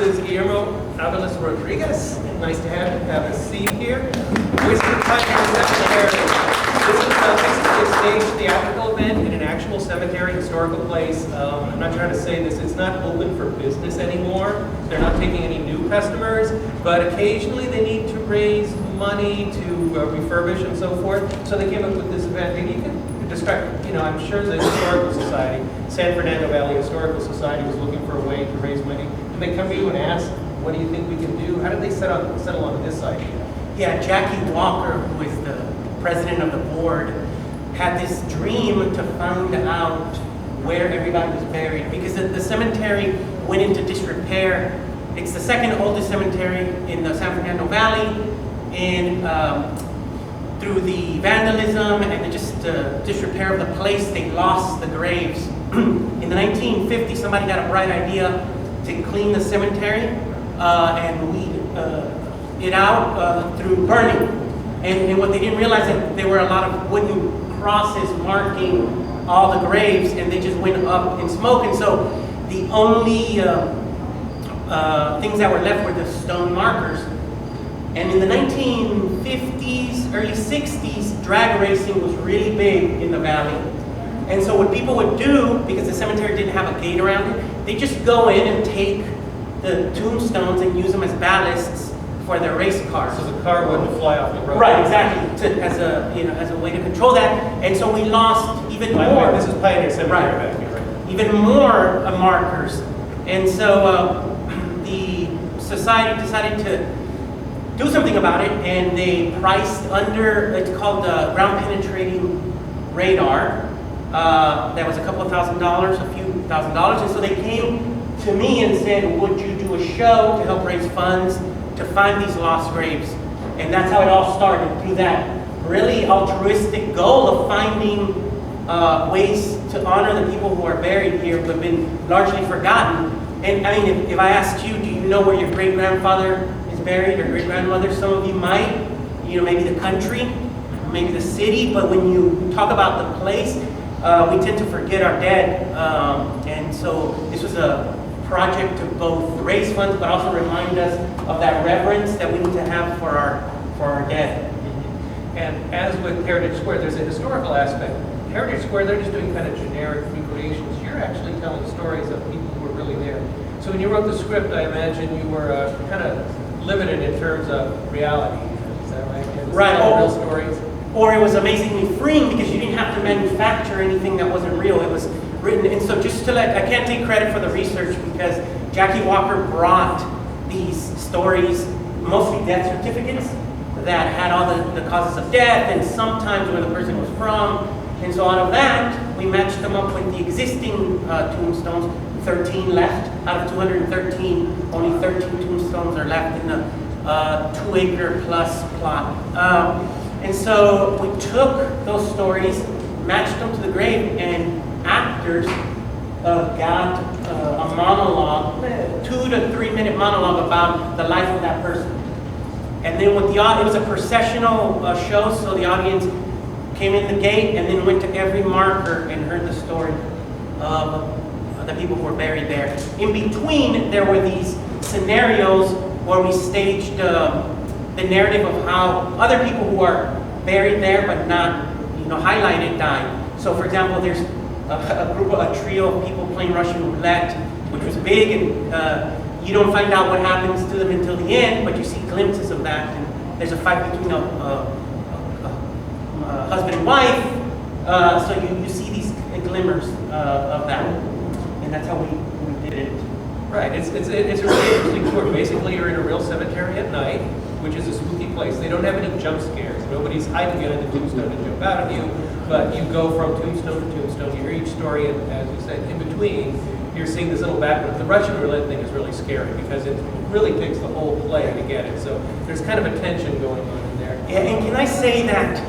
is Guillermo Avilez-Rodriquez. Nice to have a seat here. This is basically a staged theatrical event in an actual cemetery, historical place. I'm not trying to say this, it's not open for business anymore. They're not taking any new customers, but occasionally they need to raise money to refurbish and so forth. So they came up with this event. Maybe you can describe, I'm sure the Historical Society, San Fernando Valley Historical Society was looking for a way to raise money. Did they come to you and ask, what do you think we can do? How did they settle on this idea? Yeah, Jackie Walker, who is the president of the board, had this dream to find out where everybody was buried because the cemetery went into disrepair. It's the second oldest cemetery in the San Fernando Valley, and through the vandalism and the disrepair of the place, they lost the graves. In the 1950s, somebody got a bright idea to clean the cemetery and weed it out through burning. And what they didn't realize that there were a lot of wooden crosses marking all the graves, and they just went up in smoke. And so the only things that were left were the stone markers. And in the 1950s, early 60s, drag racing was really big in the valley. And so what people would do, because the cemetery didn't have a gate around it, they just go in and take the tombstones and use them as ballasts for their race cars. So the car wouldn't fly off the road. Right, exactly, as a way to control that. And so we lost even more. This is Pioneer Cemetery Right. back here, right? Even more markers. And so the society decided to do something about it, and they priced under, it's called the ground penetrating radar. That was a couple of $1,000s, a few $1,000s. And so they came to me and said, would you do a show to help raise funds to find these lost graves? And that's how it all started, through that really altruistic goal of finding ways to honor the people who are buried here who have been largely forgotten. And I mean, if I asked you, do you know where your great-grandfather is buried, or great-grandmother? Some of you might, maybe the country, maybe the city, but when you talk about the place, we tend to forget our dead. And so this was a project to both raise funds, but also remind us of that reverence that we need to have for our dead. And as with Heritage Square, there's a historical aspect. Heritage Square, they're just doing kind of generic recreations. You're actually telling stories of people who were really there. So when you wrote the script, I imagine you were kind of limited in terms of reality. Is that right? Right. Real stories. Or it was amazingly freeing because you didn't have to manufacture anything that wasn't real. It was written. And so just to I can't take credit for the research because Jackie Walker brought these stories, mostly death certificates, that had all the causes of death and sometimes where the person was from. And so out of that, we matched them up with the existing tombstones. 13 left out of 213. Only 13 tombstones are left in the 2-acre plus plot. And so we took those stories, matched them to the grave, and actors got a monologue, 2 to 3 minute monologue about the life of that person. And then with it was a processional show, so the audience came in the gate and then went to every marker and heard the story of the people who were buried there. In between, there were these scenarios where we staged the narrative of how other people who are buried there but not, highlighted died. So, for example, there's a trio of people playing Russian roulette, which was big, and you don't find out what happens to them until the end, but you see glimpses of that. And there's a fight between a husband and wife, so you see these glimmers of that, and that's how we did it. Right, it's a really interesting tour. Basically, you're in a real cemetery at night, which is a spooky place. They don't have any jump scares. Nobody's hiding behind the tombstone to jump out at you, but you go from tombstone to tombstone. You hear each story, and as you said, in between, you're seeing this little background. The Russian roulette thing is really scary because it really takes the whole play to get it. So there's kind of a tension going on in there. Yeah, and can I say that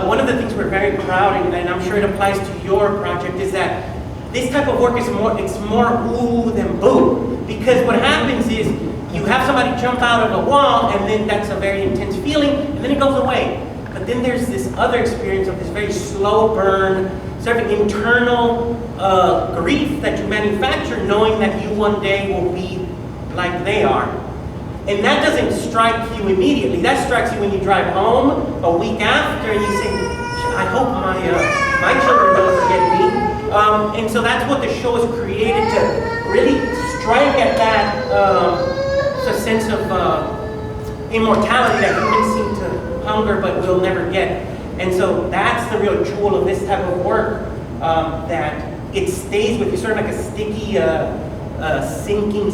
one of the things we're very proud, and I'm sure it applies to your project, is that this type of work is more ooh than boo. Because what happens is you have somebody jump out of a wall, and then that's a very intense feeling, and then it goes away. But then there's this other experience of this very slow burn, sort of internal grief that you manufacture, knowing that you one day will be like they are. And that doesn't strike you immediately. That strikes you when you drive home a week after and you say, I hope my children don't forget me. And so that's what the show is created to really strike at that sense of immortality that humans seem to hunger but will never get. And so that's the real jewel of this type of work, that it stays with you, sort of like a sticky, sinking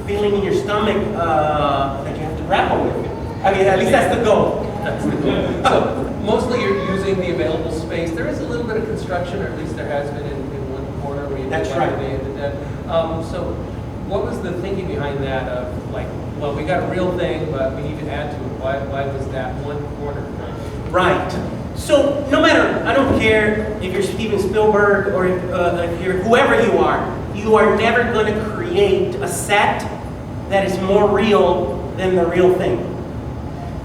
feeling in your stomach that you have to grapple with. I mean, at least that's the goal. That's the goal. So mostly you're using the available space. There is a little bit of construction, or at least there has been in one corner where you That's did right. the Day of the Dead. So what was the thinking behind that of like, well, we got a real thing, but we need to add to it. Why was that one corner? Right. So no matter, I don't care if you're Steven Spielberg or if you're whoever you are never going to create a set that is more real than the real thing.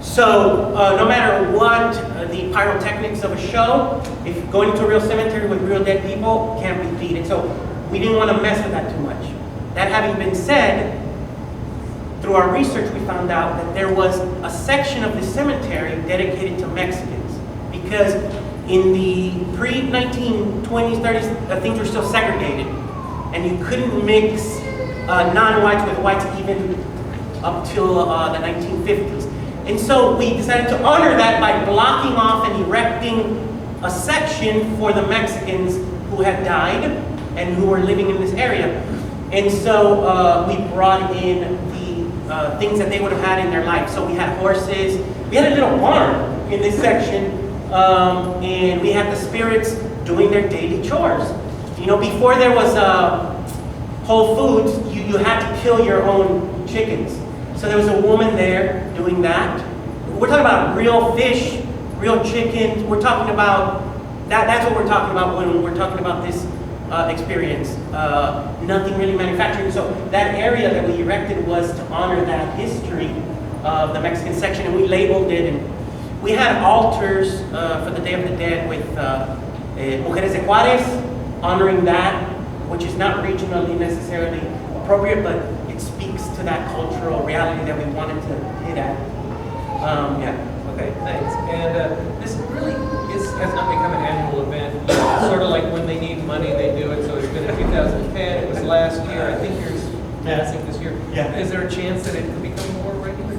So no matter what the pyrotechnics of a show, if going to a real cemetery with real dead people can't be beat. And so we didn't want to mess with that too much. That having been said, through our research we found out that there was a section of the cemetery dedicated to Mexicans. Because in the pre-1920s, 30s, things were still segregated. And you couldn't mix non-whites with whites even up till the 1950s. And so we decided to honor that by blocking off and erecting a section for the Mexicans who had died and who were living in this area. And so we brought in the things that they would have had in their life. So we had horses, we had a little barn in this section, and we had the spirits doing their daily chores. You know, before there was Whole Foods, you had to kill your own chickens. So there was a woman there doing that. We're talking about real fish, real chickens. We're talking about, that's what we're talking about when we're talking about this experience. Nothing really manufactured. So that area that we erected was to honor that history of the Mexican section, and we labeled it. And we had altars for the Day of the Dead with Mujeres de Juárez, honoring that, which is not regionally necessarily appropriate, but it speaks to that cultural reality that we wanted to hit at. Yeah. Okay, thanks. And this really has not become an annual event. Sort of like when they need money, they do it. So it's been in 2010. It was last year. I think yours passing this year. Yeah. Is there a chance that it could become more regular?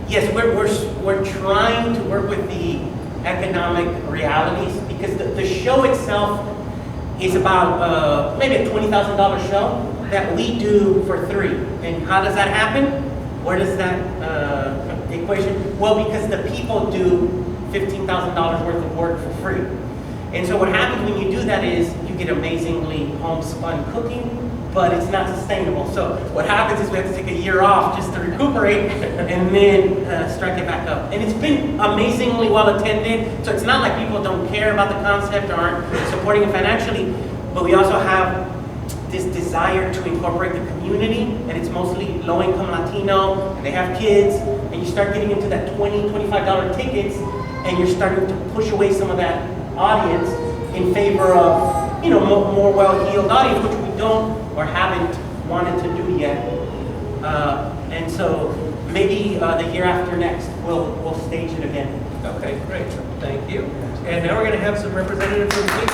Yes, we're trying to work with the economic realities, because the show itself is about maybe a $20,000 show that we do for free. And how does that happen? Where does that equation? Well, because the people do $15,000 worth of work for free. And so what happens when you do that is you get amazingly homespun cooking, but it's not sustainable. So what happens is we have to take a year off just to recuperate and then strike it back up. And it's been amazingly well attended. So it's not like people don't care about the concept or aren't supporting it financially, but we also have this desire to incorporate the community, and it's mostly low-income Latino, and they have kids, and you start getting into that $20, $25 tickets, and you're starting to push away some of that audience in favor of, you know, more well-heeled audience, which we don't or haven't wanted to do yet. And so maybe the year after next, we'll stage it again. Okay, great. Thank you. And now we're going to have some representatives from the